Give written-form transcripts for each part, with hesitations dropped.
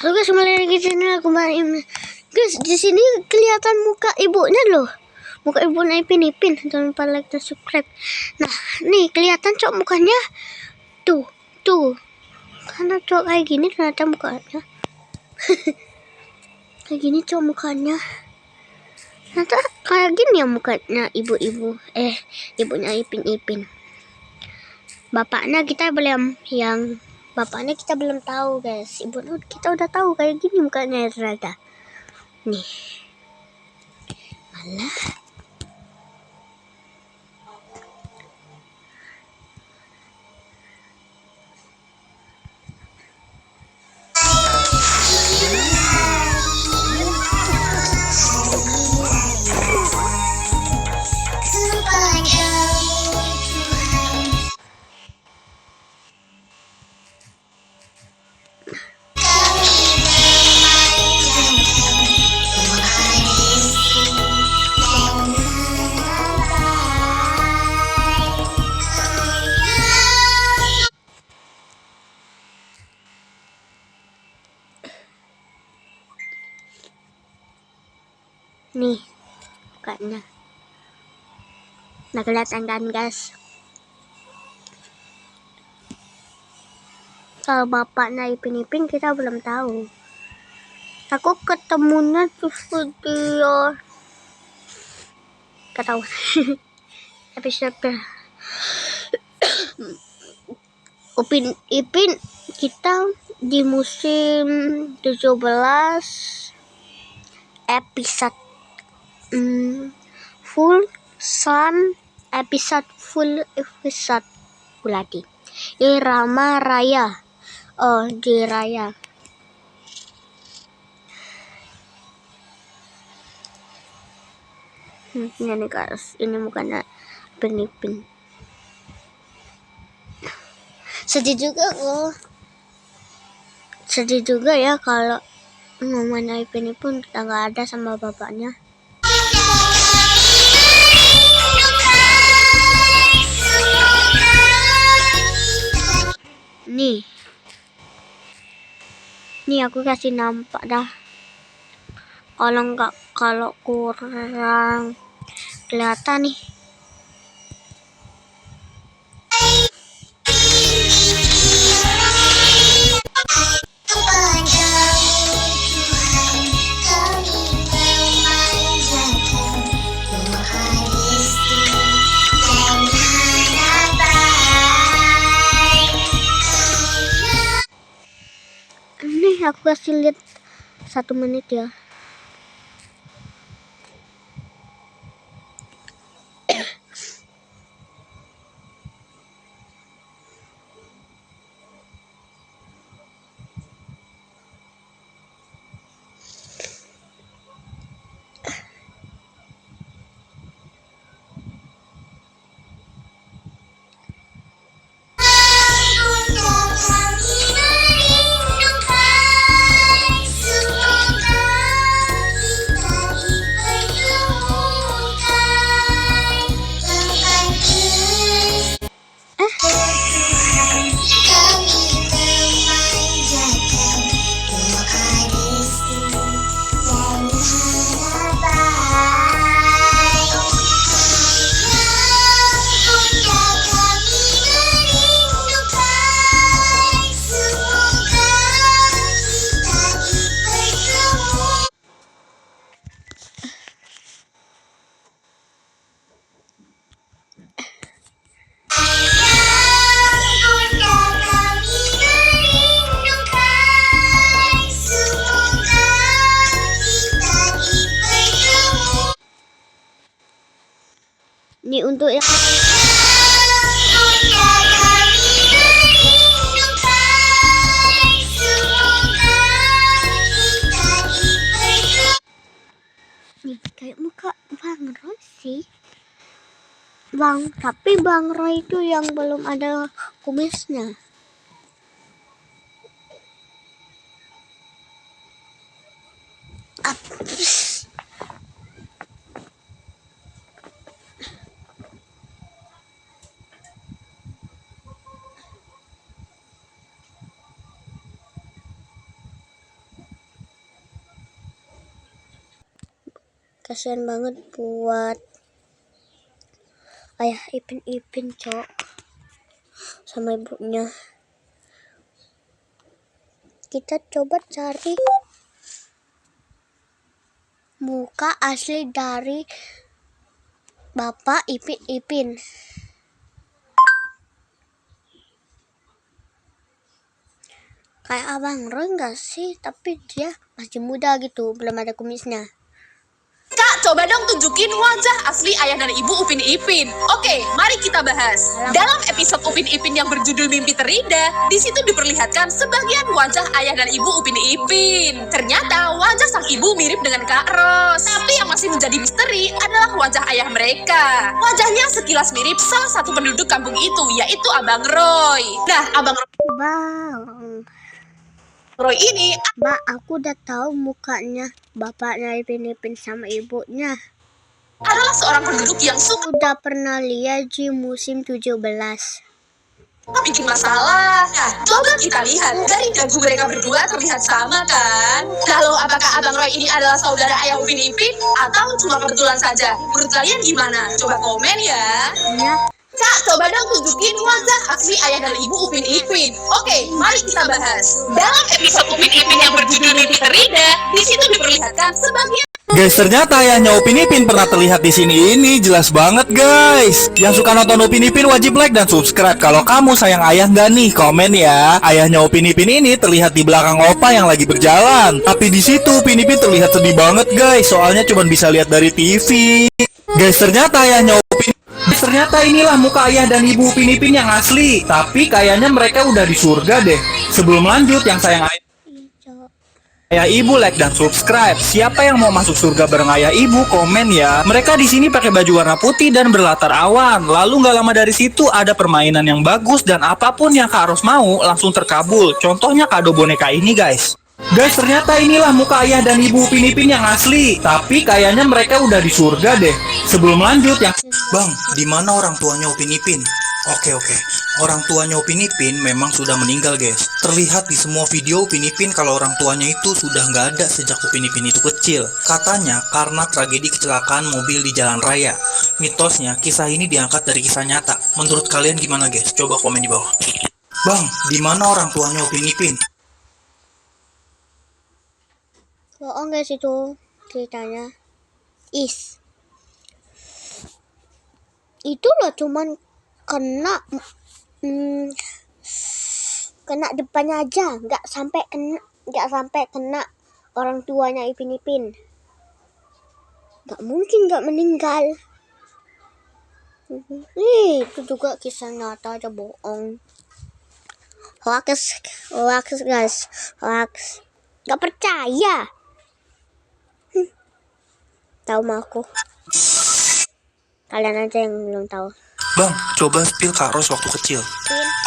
Halo guys, kembali lagi di channel aku Maim. Guys, di sini kelihatan muka ibunya loh. Muka ibunya Ipin. Jangan lupa like dan subscribe. Nah, nih kelihatan cok mukanya. Tuh. Karena cok kayak gini ternyata mukanya. Kayak gini cok mukanya. Ternyata kayak gini ya mukanya ibu-ibu. Ibunya Ipin. Bapaknya kita belum tahu guys. Ibu kita udah tahu kayak gini mukanya ternyata. Nih. Malah. Nih mukanya. Nah kelihatan kan guys. Kalau bapaknya Ipin kita belum tahu. Aku ketemunya di video gak tahu episode Ipin kita di musim 17 episode full episode lagi Irama Raya. Di Raya. Ini nih guys, ini mukanya Ipin. Sedih juga ya kalau mamanya Ipin pun udah nggak ada sama bapaknya. Nih aku kasih nampak dah. Kalau kurang kelihatan nih. Nih aku kasih lihat 1 menit ya. Ini untuk yang nih kayak muka Bang Roy sih. Tapi Bang Roy itu yang belum ada kumisnya. Kasihan banget buat ayah Ipin, Cok, sama ibunya. Kita coba cari muka asli dari Bapak Ipin. Kayak Abang Roy nggak sih? Tapi dia masih muda gitu, belum ada kumisnya. Kak, coba dong tunjukin wajah asli ayah dan ibu Upin Ipin. Oke, mari kita bahas. Dalam episode Upin Ipin yang berjudul Mimpi Terindah, di situ diperlihatkan sebagian wajah ayah dan ibu Upin Ipin. Ternyata wajah sang ibu mirip dengan Kak Ros. Tapi yang masih menjadi misteri adalah wajah ayah mereka. Wajahnya sekilas mirip salah satu penduduk kampung itu, yaitu Abang Roy. Nah, Abang Roy ini, Mbak, aku udah tahu mukanya bapaknya Ipin sama ibunya. adalah seorang penduduk yang suka Udah pernah lihat di musim 17. bikin masalah. Nah, coba kita lihat dari dagu mereka berdua terlihat sama kan? Lalu apakah Abang Roy ini adalah saudara ayah Upin Ipin atau cuma kebetulan saja? Menurut kalian gimana? Coba komen ya. Ya, Kak, coba dong tunjukin wajah asli ayah dan ibu Upin Ipin. Oke, mari kita bahas. Dalam episode Upin Ipin yang berjudul Mimpi Terindah, di situ diperlihatkan sebagian Guys, ternyata ayahnya Upin Ipin pernah terlihat di sini. Ini jelas banget, guys. Yang suka nonton Upin Ipin wajib like dan subscribe. Kalau kamu sayang ayah nggak nih, komen ya. Ayahnya Upin Ipin ini terlihat di belakang opa yang lagi berjalan. Tapi di situ Upin Ipin terlihat sedih banget, guys. Soalnya cuma bisa lihat dari TV. Guys, ternyata ayahnya Upin Ternyata inilah muka ayah dan ibu Upin Ipin yang asli. Tapi kayaknya mereka udah di surga deh. Sebelum lanjut, yang sayang ayah ibu like dan subscribe. Siapa yang mau masuk surga bareng ayah ibu, komen ya. Mereka di sini pakai baju warna putih dan berlatar awan. Lalu nggak lama dari situ ada permainan yang bagus dan apapun yang Kak Ros mau langsung terkabul. Contohnya kado boneka ini, guys. Guys, ternyata inilah muka ayah dan ibu Upin Ipin yang asli. Tapi kayaknya mereka udah di surga deh. Sebelum lanjut, yang Bang, di mana orang tuanya Upin Ipin? Oke. Orang tuanya Upin Ipin memang sudah meninggal, guys. Terlihat di semua video Upin Ipin kalau orang tuanya itu sudah nggak ada sejak Upin Ipin itu kecil. Katanya karena tragedi kecelakaan mobil di jalan raya. Mitosnya, kisah ini diangkat dari kisah nyata. Menurut kalian gimana, guys? Coba komen di bawah. Bang, di mana orang tuanya Upin Ipin? bohong guys itu ceritanya. Itu loh cuman kena kena depannya aja, nggak sampai kena orang tuanya Ipin. Nggak mungkin nggak meninggal. Itu juga kisah nyata aja, bohong. Hoax guys, hoax. Nggak percaya. Tahu mah aku. Kalian aja yang belum tahu. Bang, coba spill Kak Ros waktu kecil.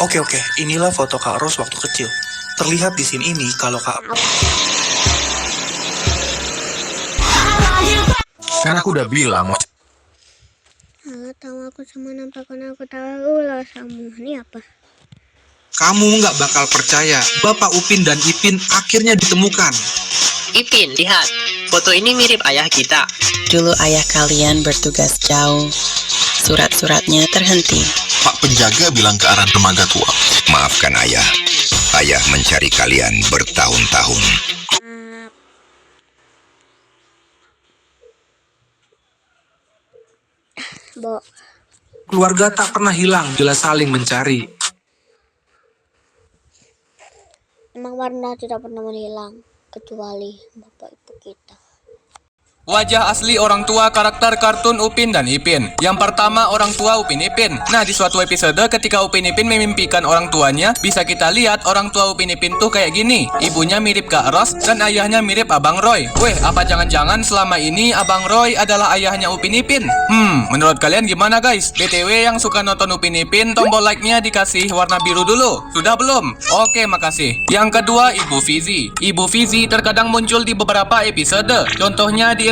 Oke. Inilah foto Kak Ros waktu kecil. Terlihat di sini ini kalau Kak... Kan aku udah bilang. Tahu aku sama nampakan aku tahu lah sama. Ini apa? Kamu nggak bakal percaya, Bapak Upin dan Ipin akhirnya ditemukan. Ipin, lihat. Foto ini mirip ayah kita. Dulu ayah kalian bertugas jauh. Surat-suratnya terhenti. Pak penjaga bilang ke arah dermaga tua. Maafkan ayah. Ayah mencari kalian bertahun-tahun. Keluarga tak pernah hilang bila saling mencari. Emang warna tidak pernah menghilang kecuali bapak ibu kita. Wajah asli orang tua karakter kartun Upin dan Ipin. Yang pertama, orang tua Upin Ipin. Nah, di suatu episode ketika Upin Ipin memimpikan orang tuanya, bisa kita lihat orang tua Upin Ipin tuh kayak gini. Ibunya mirip Kak Ros dan ayahnya mirip Abang Roy. Weh, apa jangan-jangan selama ini Abang Roy adalah ayahnya Upin Ipin? Menurut kalian gimana, guys? BTW yang suka nonton Upin Ipin, tombol like-nya dikasih warna biru dulu. Sudah belum? Oke, makasih. Yang kedua, Ibu Fizi. Ibu Fizi terkadang muncul di beberapa episode. Contohnya di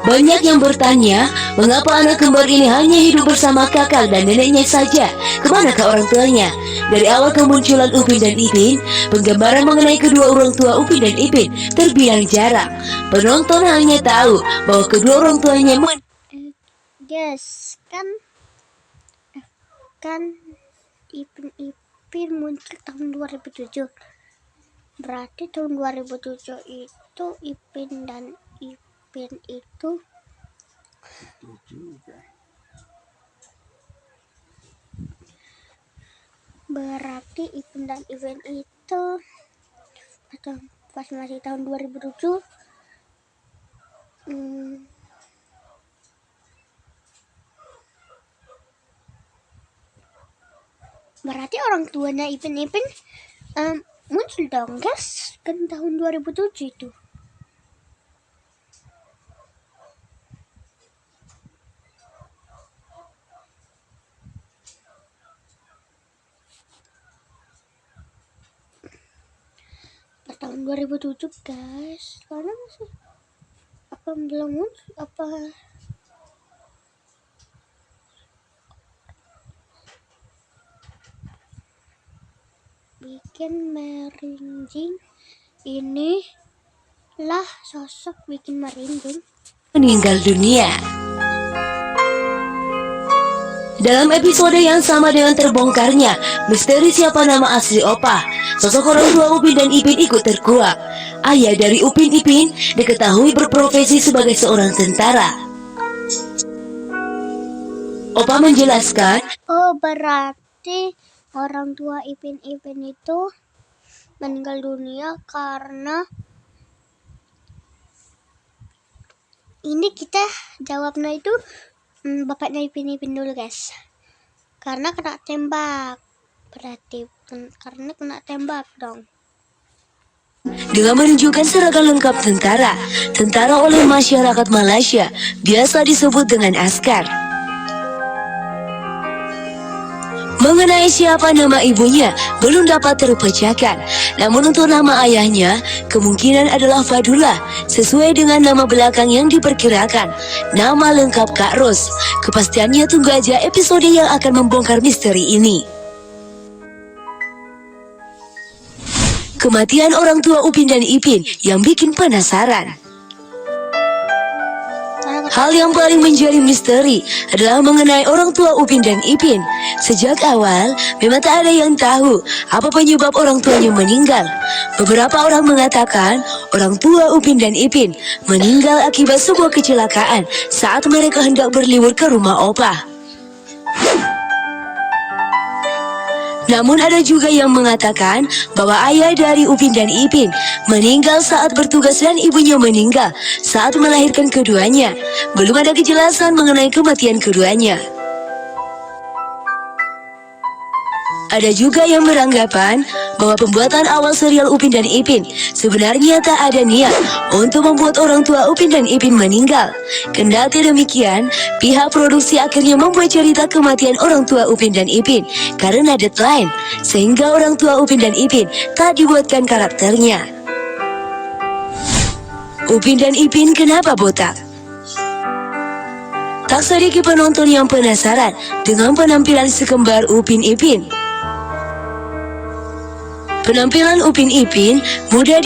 Banyak yang bertanya, mengapa anak kembar ini hanya hidup bersama kakak dan neneknya saja? Kemanakah orang tuanya? Dari awal kemunculan Upin dan Ipin, penggambaran mengenai kedua orang tua Upin dan Ipin terbilang jarang. Penonton hanya tahu bahwa kedua orang tuanya Guys, kan Ipin muncul tahun 2007. Berarti tahun 2007 itu Ipin dan Ipin itu atau pas masih tahun 2007 berarti orang tuanya Ipin muncul dong guys, kan tahun 2007 itu. Tahun 2007 guys, karena masih belum muncul bikin merinding. Ini lah sosok bikin merinding. meninggal dunia. Dalam episode yang sama dengan terbongkarnya misteri siapa nama asli Opa, sosok orang tua Upin dan Ipin ikut terkuak. Ayah dari Upin Ipin diketahui berprofesi sebagai seorang tentara. Opa menjelaskan, Oh, berarti orang tua Ipin itu meninggal dunia karena ini kita jawabnya itu bapaknya Ipin dulu guys. Karena kena tembak. Berarti karena kena tembak dong. dengan menunjukkan seragam lengkap tentara oleh masyarakat Malaysia, biasa disebut dengan askar. Mengenai siapa nama ibunya belum dapat terpecahkan, namun untuk nama ayahnya kemungkinan adalah Fadullah sesuai dengan nama belakang yang diperkirakan. Nama lengkap Kak Ros. Kepastiannya tunggu aja episode yang akan membongkar misteri ini. Kematian orang tua Upin dan Ipin yang bikin penasaran. Hal yang paling menjadi misteri adalah mengenai orang tua Upin dan Ipin. Sejak awal, memang tak ada yang tahu apa penyebab orang tuanya meninggal. Beberapa orang mengatakan orang tua Upin dan Ipin meninggal akibat sebuah kecelakaan saat mereka hendak berlibur ke rumah Opa. Namun ada juga yang mengatakan bahwa ayah dari Upin dan Ipin meninggal saat bertugas dan ibunya meninggal saat melahirkan keduanya. Belum ada kejelasan mengenai kematian keduanya. Ada juga yang beranggapan bahwa pembuatan awal serial Upin dan Ipin sebenarnya tak ada niat untuk membuat orang tua Upin dan Ipin meninggal. Kendati demikian, pihak produksi akhirnya membuat cerita kematian orang tua Upin dan Ipin karena deadline, sehingga orang tua Upin dan Ipin tak dibuatkan karakternya. Upin dan Ipin kenapa botak? Tak sedikit penonton yang penasaran dengan penampilan sekembar Upin Ipin. Penampilan Upin Ipin mudah